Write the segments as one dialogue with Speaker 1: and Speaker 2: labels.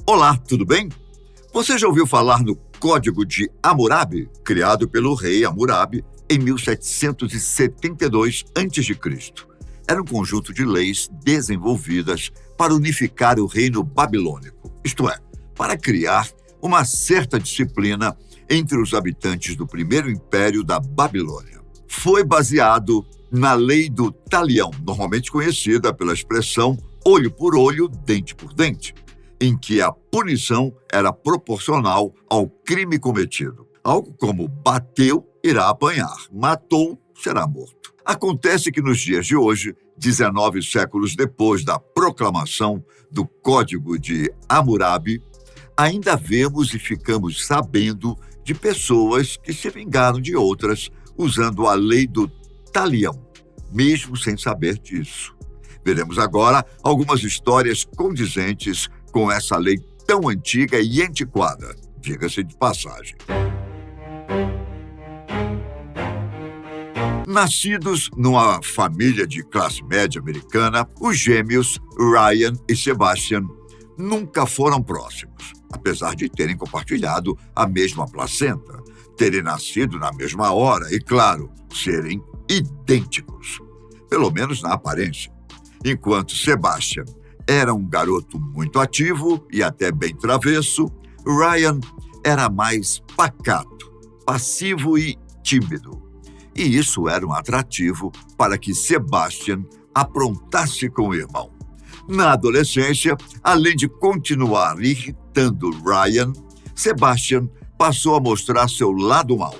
Speaker 1: Olá, tudo bem? Você já ouviu falar no Código de Hammurabi, criado pelo rei Hammurabi em 1772 a.C.? Era um conjunto de leis desenvolvidas para unificar o reino babilônico, isto é, para criar uma certa disciplina entre os habitantes do primeiro império da Babilônia. Foi baseado na lei do talião, normalmente conhecida pela expressão olho por olho, dente por dente, em que a punição era proporcional ao crime cometido. Algo como bateu, irá apanhar, matou, será morto. Acontece que nos dias de hoje, 19 séculos depois da proclamação do Código de Hammurabi, ainda vemos e ficamos sabendo de pessoas que se vingaram de outras usando a lei do talião, mesmo sem saber disso. Veremos agora algumas histórias condizentes com essa lei tão antiga e antiquada, diga-se de passagem. Nascidos numa família de classe média americana, os gêmeos Ryan e Sebastian nunca foram próximos, apesar de terem compartilhado a mesma placenta, terem nascido na mesma hora e, claro, serem idênticos, pelo menos na aparência. Enquanto Sebastian era um garoto muito ativo e até bem travesso, Ryan era mais pacato, passivo e tímido. E isso era um atrativo para que Sebastian aprontasse com o irmão. Na adolescência, além de continuar irritando Ryan, Sebastian passou a mostrar seu lado mau.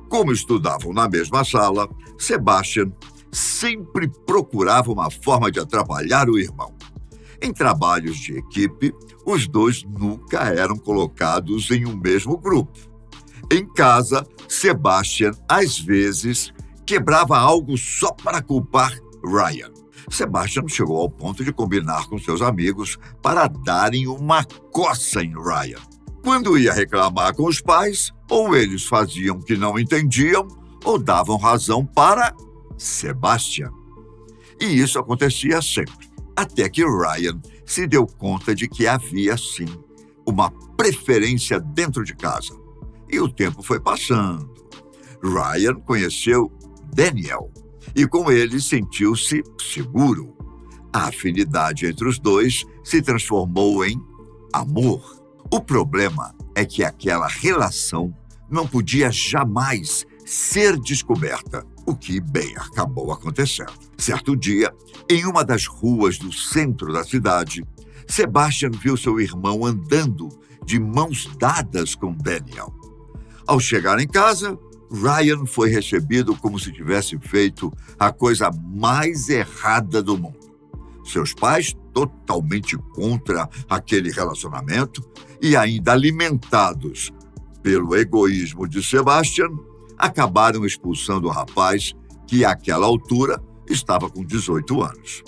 Speaker 1: Como estudavam na mesma sala, Sebastian sempre procurava uma forma de atrapalhar o irmão. Em trabalhos de equipe, os dois nunca eram colocados em um mesmo grupo. Em casa, Sebastian, às vezes, quebrava algo só para culpar Ryan. Sebastian chegou ao ponto de combinar com seus amigos para darem uma coça em Ryan. Quando ia reclamar com os pais, ou eles faziam que não entendiam, ou davam razão para Sebastian. E isso acontecia sempre, até que Ryan se deu conta de que havia, sim, uma preferência dentro de casa. E o tempo foi passando. Ryan conheceu Daniel e com ele sentiu-se seguro. A afinidade entre os dois se transformou em amor. O problema é que aquela relação não podia jamais ser descoberta, o que, bem, acabou acontecendo. Certo dia, em uma das ruas do centro da cidade, Sebastian viu seu irmão andando de mãos dadas com Daniel. Ao chegar em casa, Ryan foi recebido como se tivesse feito a coisa mais errada do mundo. Seus pais, totalmente contra aquele relacionamento e ainda alimentados pelo egoísmo de Sebastian, acabaram expulsando o rapaz que, àquela altura, estava com 18 anos.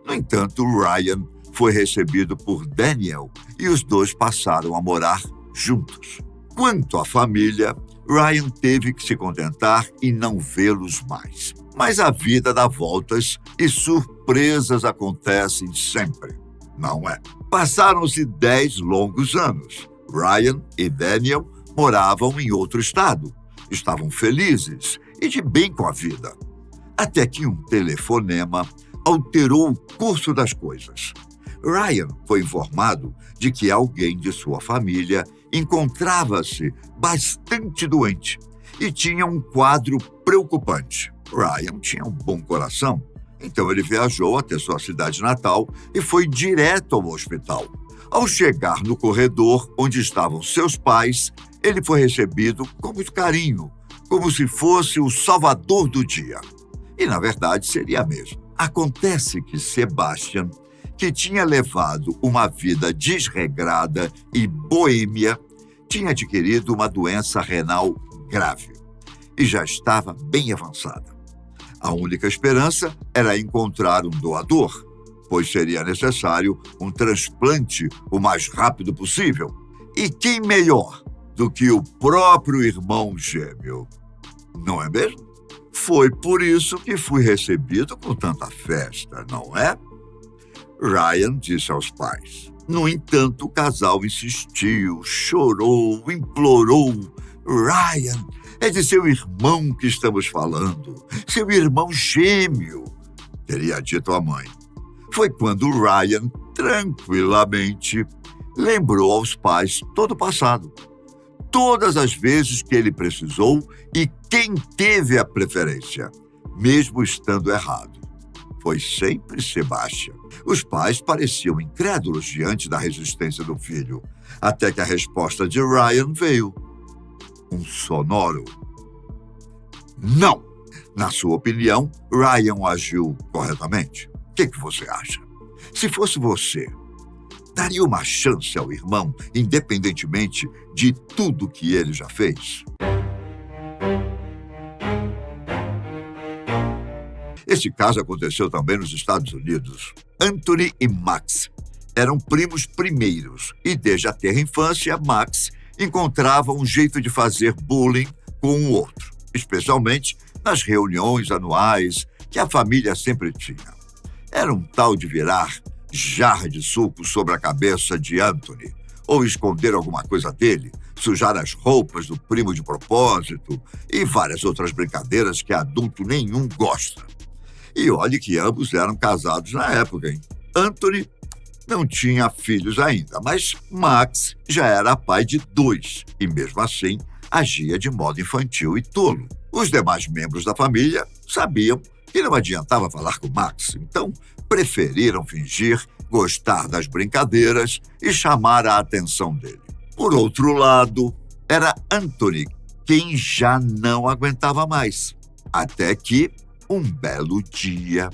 Speaker 1: No entanto, Ryan foi recebido por Daniel e os dois passaram a morar juntos. Quanto à família, Ryan teve que se contentar em não vê-los mais. Mas a vida dá voltas e surpresas acontecem sempre, não é? Passaram-se 10 longos anos. Ryan e Daniel moravam em outro estado. Estavam felizes e de bem com a vida. Até que um telefonema alterou o curso das coisas. Ryan foi informado de que alguém de sua família encontrava-se bastante doente e tinha um quadro preocupante. Ryan tinha um bom coração, então ele viajou até sua cidade natal e foi direto ao hospital. Ao chegar no corredor onde estavam seus pais, ele foi recebido com muito carinho, como se fosse o salvador do dia. E, na verdade, seria mesmo. Acontece que Sebastian, que tinha levado uma vida desregrada e boêmia, tinha adquirido uma doença renal grave e já estava bem avançada. A única esperança era encontrar um doador, pois seria necessário um transplante o mais rápido possível. E quem melhor do que o próprio irmão gêmeo? Não é mesmo? Foi por isso que fui recebido com tanta festa, não é? Ryan disse aos pais: No entanto, o casal insistiu, chorou, implorou. Ryan, é de seu irmão que estamos falando. Seu irmão gêmeo, teria dito a mãe. Foi quando Ryan, tranquilamente, lembrou aos pais todo o passado. Todas as vezes que ele precisou e quem teve a preferência, mesmo estando errado. Foi sempre Sebastian. Os pais pareciam incrédulos diante da resistência do filho, até que a resposta de Ryan veio. Um sonoro não. Na sua opinião, Ryan agiu corretamente? O que você acha? Se fosse você, daria uma chance ao irmão, independentemente de tudo que ele já fez? Esse caso aconteceu também nos Estados Unidos. Anthony e Max eram primos primeiros e, desde a tenra infância, Max encontrava um jeito de fazer bullying com o outro, especialmente nas reuniões anuais que a família sempre tinha. Era um tal de virar jarra de suco sobre a cabeça de Anthony, ou esconder alguma coisa dele, sujar as roupas do primo de propósito e várias outras brincadeiras que adulto nenhum gosta. E olhe que ambos eram casados na época, hein? Anthony não tinha filhos ainda, mas Max já era pai de 2 e, mesmo assim, agia de modo infantil e tolo. Os demais membros da família sabiam que não adiantava falar com Max, então preferiram fingir gostar das brincadeiras e chamar a atenção dele. Por outro lado, era Anthony quem já não aguentava mais. Até que, um belo dia,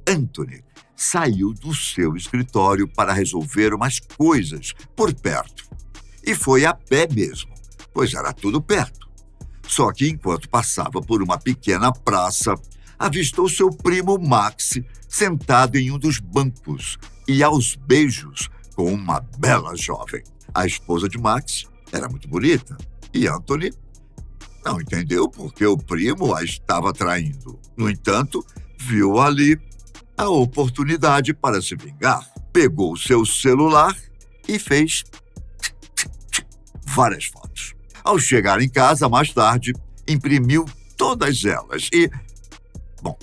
Speaker 1: Anthony saiu do seu escritório para resolver umas coisas por perto. E foi a pé mesmo, pois era tudo perto. Só que enquanto passava por uma pequena praça, avistou seu primo Max sentado em um dos bancos e aos beijos com uma bela jovem. A esposa de Max era muito bonita e Anthony não entendeu por que o primo a estava traindo. No entanto, viu ali a oportunidade para se vingar. Pegou seu celular e fez várias fotos. Ao chegar em casa, mais tarde, imprimiu todas elas e... Bom,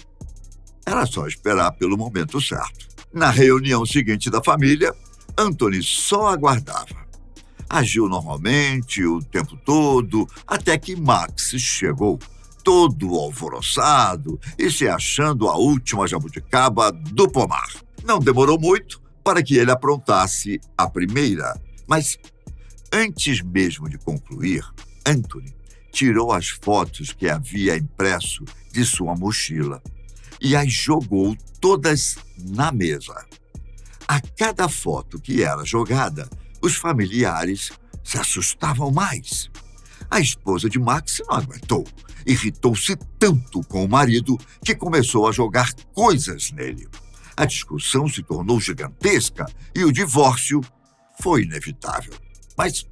Speaker 1: era só esperar pelo momento certo. Na reunião seguinte da família, Anthony só aguardava. Agiu normalmente o tempo todo, até que Max chegou, todo alvoroçado e se achando a última jabuticaba do pomar. Não demorou muito para que ele aprontasse a primeira, mas antes mesmo de concluir, Anthony tirou as fotos que havia impresso de sua mochila e as jogou todas na mesa. A cada foto que era jogada, os familiares se assustavam mais. A esposa de Max não aguentou. Irritou-se tanto com o marido que começou a jogar coisas nele. A discussão se tornou gigantesca e o divórcio foi inevitável. Mas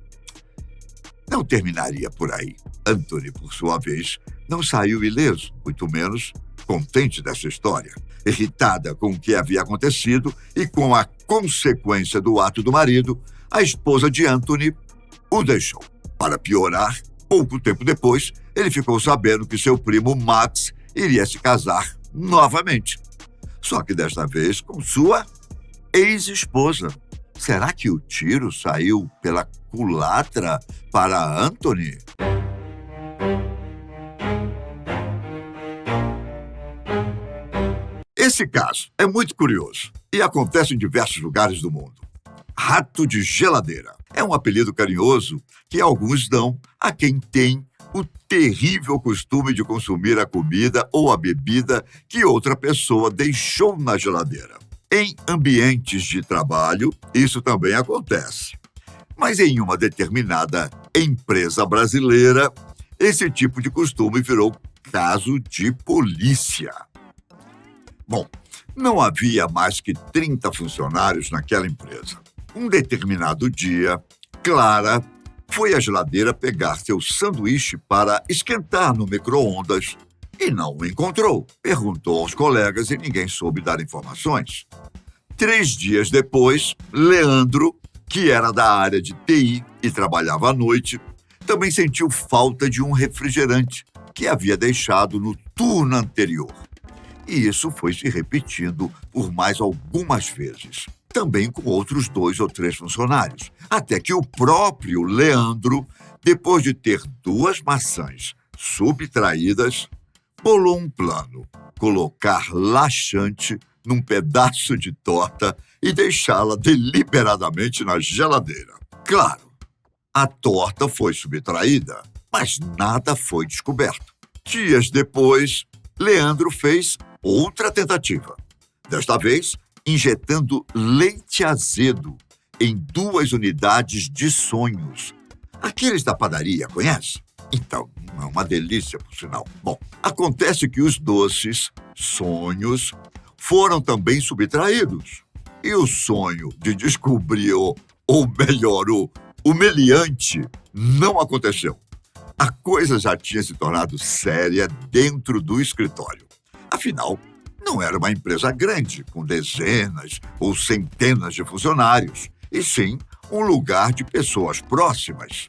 Speaker 1: não terminaria por aí. Anthony, por sua vez, não saiu ileso, muito menos contente dessa história. Irritada com o que havia acontecido e com a consequência do ato do marido, a esposa de Anthony o deixou. Para piorar, pouco tempo depois, ele ficou sabendo que seu primo Max iria se casar novamente. Só que desta vez com sua ex-esposa. Será que o tiro saiu pela culatra para Anthony? Esse caso é muito curioso e acontece em diversos lugares do mundo. Rato de geladeira é um apelido carinhoso que alguns dão a quem tem o terrível costume de consumir a comida ou a bebida que outra pessoa deixou na geladeira. Em ambientes de trabalho, isso também acontece. Mas em uma determinada empresa brasileira, esse tipo de costume virou caso de polícia. Bom, não havia mais que 30 funcionários naquela empresa. Um determinado dia, Clara foi à geladeira pegar seu sanduíche para esquentar no micro-ondas e não o encontrou. Perguntou aos colegas e ninguém soube dar informações. 3 dias depois, Leandro, que era da área de TI e trabalhava à noite, também sentiu falta de um refrigerante que havia deixado no turno anterior. E isso foi se repetindo por mais algumas vezes, também com outros 2 ou 3 funcionários, até que o próprio Leandro, depois de ter 2 maçãs subtraídas, bolou um plano: colocar laxante num pedaço de torta e deixá-la deliberadamente na geladeira. Claro, a torta foi subtraída, mas nada foi descoberto. Dias depois, Leandro fez outra tentativa. Desta vez, injetando leite azedo em 2 unidades de sonhos. Aqueles da padaria, conhece? Então, é uma delícia, por sinal. Bom, acontece que os doces, sonhos, foram também subtraídos. E o sonho de descobrir ou melhor, o meliante não aconteceu. A coisa já tinha se tornado séria dentro do escritório. Afinal, não era uma empresa grande, com dezenas ou centenas de funcionários, e sim um lugar de pessoas próximas.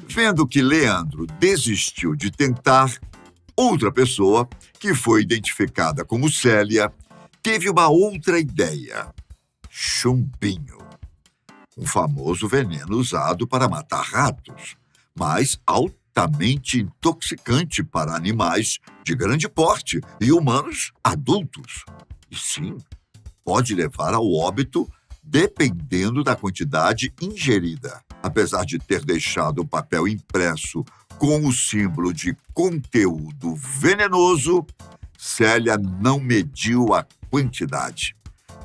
Speaker 1: Vendo que Leandro desistiu de tentar, outra pessoa, que foi identificada como Célia, teve uma outra ideia: chumbinho. Um famoso veneno usado para matar ratos, mas altamente intoxicante para animais de grande porte e humanos adultos. E sim, pode levar ao óbito dependendo da quantidade ingerida. Apesar de ter deixado um papel impresso com o símbolo de conteúdo venenoso, Célia não mediu a quantidade,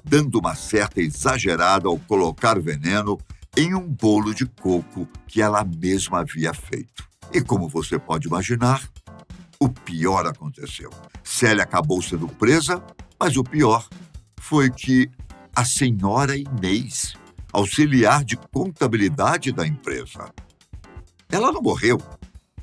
Speaker 1: dando uma certa exagerada ao colocar o veneno em um bolo de coco que ela mesma havia feito. E como você pode imaginar, o pior aconteceu. Célia acabou sendo presa, mas o pior foi que a senhora Inês, auxiliar de contabilidade da empresa, ela não morreu,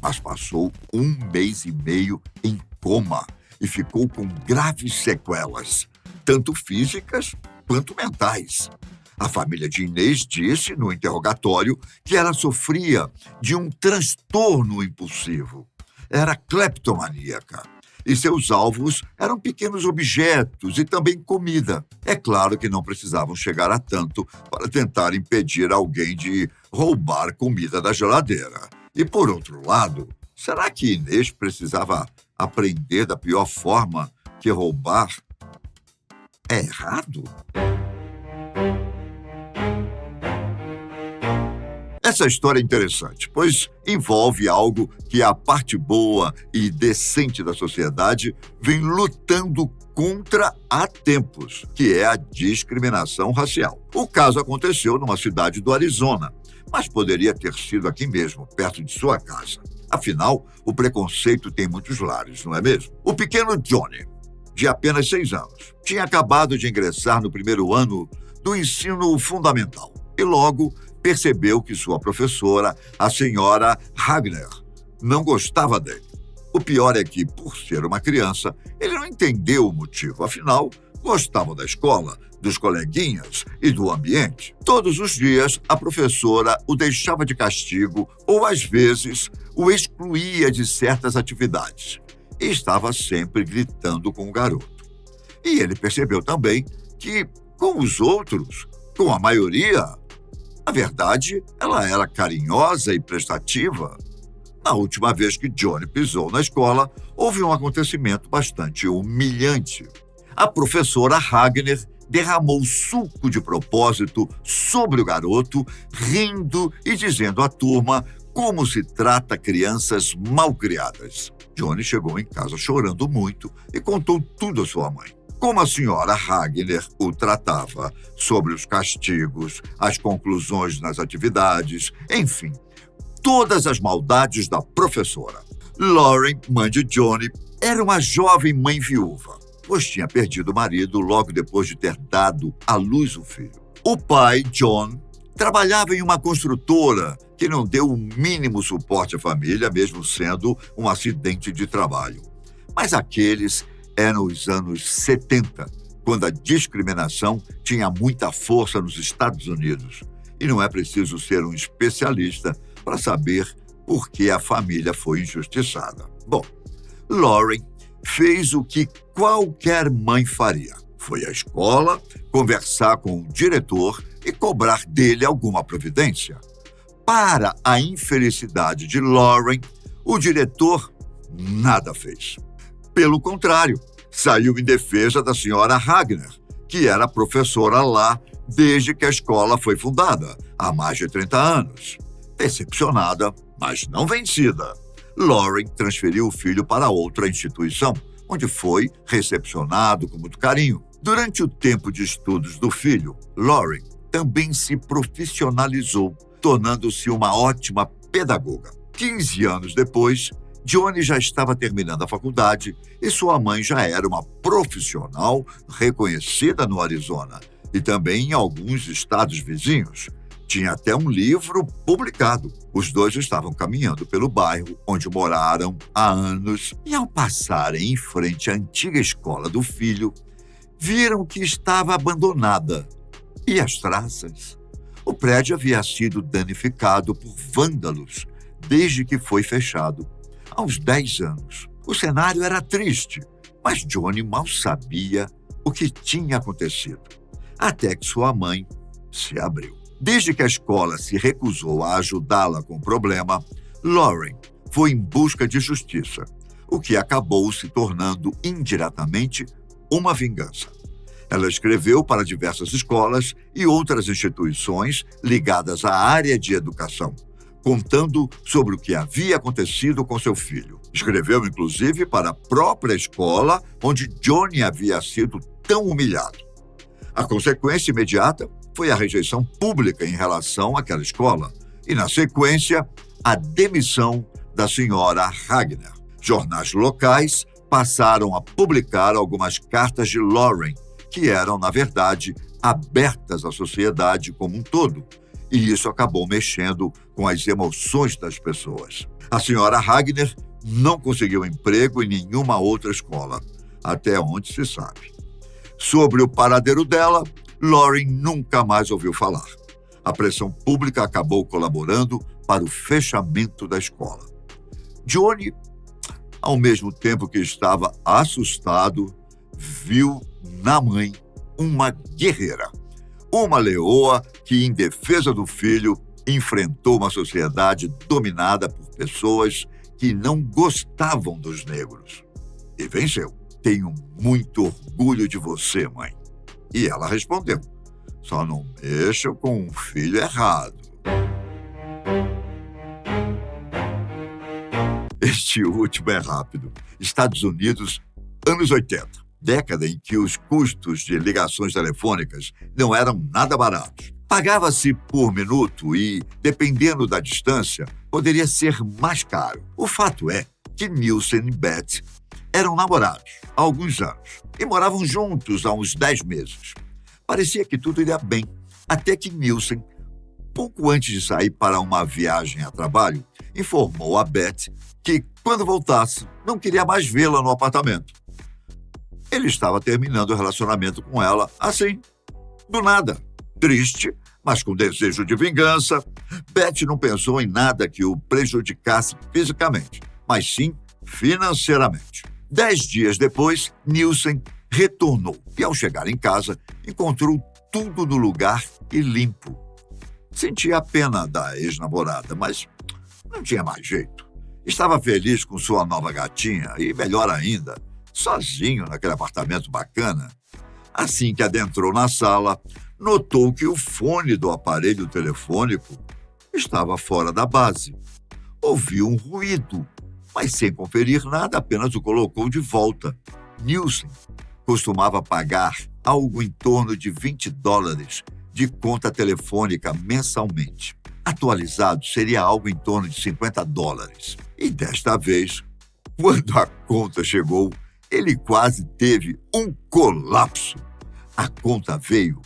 Speaker 1: mas passou 1 mês e meio em coma e ficou com graves sequelas, tanto físicas quanto mentais. A família de Inês disse no interrogatório que ela sofria de um transtorno impulsivo. Era cleptomaníaca e seus alvos eram pequenos objetos e também comida. É claro que não precisavam chegar a tanto para tentar impedir alguém de roubar comida da geladeira. E, por outro lado, será que Inês precisava aprender da pior forma que roubar é errado? Essa história é interessante, pois envolve algo que a parte boa e decente da sociedade vem lutando contra há tempos, que é a discriminação racial. O caso aconteceu numa cidade do Arizona, mas poderia ter sido aqui mesmo, perto de sua casa. Afinal, o preconceito tem muitos lares, não é mesmo? O pequeno Johnny, de apenas 6 anos, tinha acabado de ingressar no primeiro ano do ensino fundamental e logo percebeu que sua professora, a senhora Hagner, não gostava dele. O pior é que, por ser uma criança, ele não entendeu o motivo. Afinal, gostava da escola, dos coleguinhas e do ambiente. Todos os dias, a professora o deixava de castigo ou, às vezes, o excluía de certas atividades. E estava sempre gritando com o garoto. E ele percebeu também que, com os outros, com a maioria, na verdade, ela era carinhosa e prestativa. Na última vez que Johnny pisou na escola, houve um acontecimento bastante humilhante. A professora Hagner derramou suco de propósito sobre o garoto, rindo e dizendo à turma como se trata crianças malcriadas. Johnny chegou em casa chorando muito e contou tudo à sua mãe. Como a senhora Hagner o tratava, sobre os castigos, as conclusões nas atividades, enfim, todas as maldades da professora. Lauren, mãe de Johnny, era uma jovem mãe viúva, pois tinha perdido o marido logo depois de ter dado à luz o filho. O pai, John, trabalhava em uma construtora que não deu o mínimo suporte à família, mesmo sendo um acidente de trabalho. Mas aqueles eram os anos 70 quando a discriminação tinha muita força nos Estados Unidos. E não é preciso ser um especialista para saber por que a família foi injustiçada. Bom, Lauren fez o que qualquer mãe faria. Foi à escola, conversar com o diretor e cobrar dele alguma providência. Para a infelicidade de Lauren, o diretor nada fez. Pelo contrário, saiu em defesa da senhora Hagner, que era professora lá desde que a escola foi fundada, há mais de 30 anos. Decepcionada, mas não vencida, Lauren transferiu o filho para outra instituição, onde foi recepcionado com muito carinho. Durante o tempo de estudos do filho, Lauren também se profissionalizou, tornando-se uma ótima pedagoga. 15 anos depois, Johnny já estava terminando a faculdade e sua mãe já era uma profissional reconhecida no Arizona e também em alguns estados vizinhos. Tinha até um livro publicado. Os dois estavam caminhando pelo bairro onde moraram há anos e, ao passarem em frente à antiga escola do filho, viram que estava abandonada. E as traças? O prédio havia sido danificado por vândalos desde que foi fechado, há uns 10 anos. O cenário era triste, mas Johnny mal sabia o que tinha acontecido, até que sua mãe se abriu. Desde que a escola se recusou a ajudá-la com o problema, Lauren foi em busca de justiça, o que acabou se tornando indiretamente uma vingança. Ela escreveu para diversas escolas e outras instituições ligadas à área de educação, contando sobre o que havia acontecido com seu filho. Escreveu, inclusive, para a própria escola onde Johnny havia sido tão humilhado. A consequência imediata foi a rejeição pública em relação àquela escola e, na sequência, a demissão da senhora Hagner. Jornais locais passaram a publicar algumas cartas de Lauren, que eram, na verdade, abertas à sociedade como um todo, e isso acabou mexendo com as emoções das pessoas. A senhora Hagner não conseguiu emprego em nenhuma outra escola, até onde se sabe. Sobre o paradeiro dela, Lauren nunca mais ouviu falar. A pressão pública acabou colaborando para o fechamento da escola. Johnny, ao mesmo tempo que estava assustado, viu na mãe uma guerreira, uma leoa que, em defesa do filho, enfrentou uma sociedade dominada por pessoas que não gostavam dos negros. E venceu. Tenho muito orgulho de você, mãe. E ela respondeu: só não mexa com um filho errado. Este último é rápido. Estados Unidos, anos 80. Década em que os custos de ligações telefônicas não eram nada baratos. Pagava-se por minuto e, dependendo da distância, poderia ser mais caro. O fato é que Nielsen e Beth eram namorados há alguns anos e moravam juntos há uns 10 meses. Parecia que tudo iria bem, até que Nielsen, pouco antes de sair para uma viagem a trabalho, informou a Beth que, quando voltasse, não queria mais vê-la no apartamento. Ele estava terminando o relacionamento com ela assim, do nada. Triste, mas com desejo de vingança, Beth não pensou em nada que o prejudicasse fisicamente, mas sim financeiramente. 10 dias depois, Nielsen retornou e, ao chegar em casa, encontrou tudo no lugar e limpo. Sentia a pena da ex-namorada, mas não tinha mais jeito. Estava feliz com sua nova gatinha e, melhor ainda, sozinho naquele apartamento bacana. Assim que adentrou na sala, notou que o fone do aparelho telefônico estava fora da base. Ouviu um ruído, mas sem conferir nada, apenas o colocou de volta. Nielsen costumava pagar algo em torno de $20 de conta telefônica mensalmente. Atualizado, seria algo em torno de $50. E desta vez, quando a conta chegou, ele quase teve um colapso. A conta veio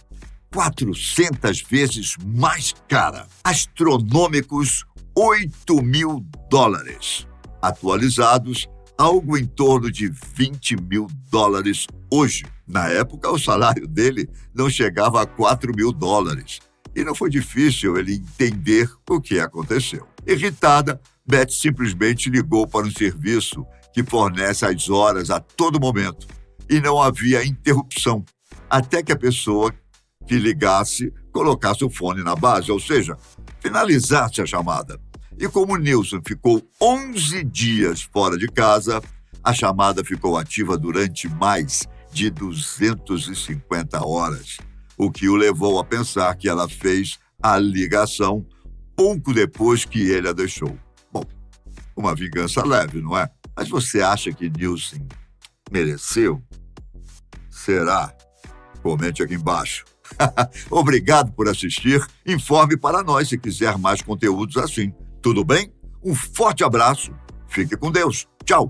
Speaker 1: 400 vezes mais cara, astronômicos $8.000. Atualizados, algo em torno de $20 mil hoje. Na época, o salário dele não chegava a $4 mil. E não foi difícil ele entender o que aconteceu. Irritada, Beth simplesmente ligou para um serviço que fornece as horas a todo momento. E não havia interrupção, até que a pessoa que ligasse colocasse o fone na base, ou seja, finalizasse a chamada. E como Nilson ficou 11 dias fora de casa, a chamada ficou ativa durante mais de 250 horas, o que o levou a pensar que ela fez a ligação pouco depois que ele a deixou. Bom, uma vingança leve, não é? Mas você acha que Nilson mereceu? Será? Comente aqui embaixo. Obrigado por assistir. Informe para nós se quiser mais conteúdos assim. Tudo bem? Um forte abraço. Fique com Deus. Tchau.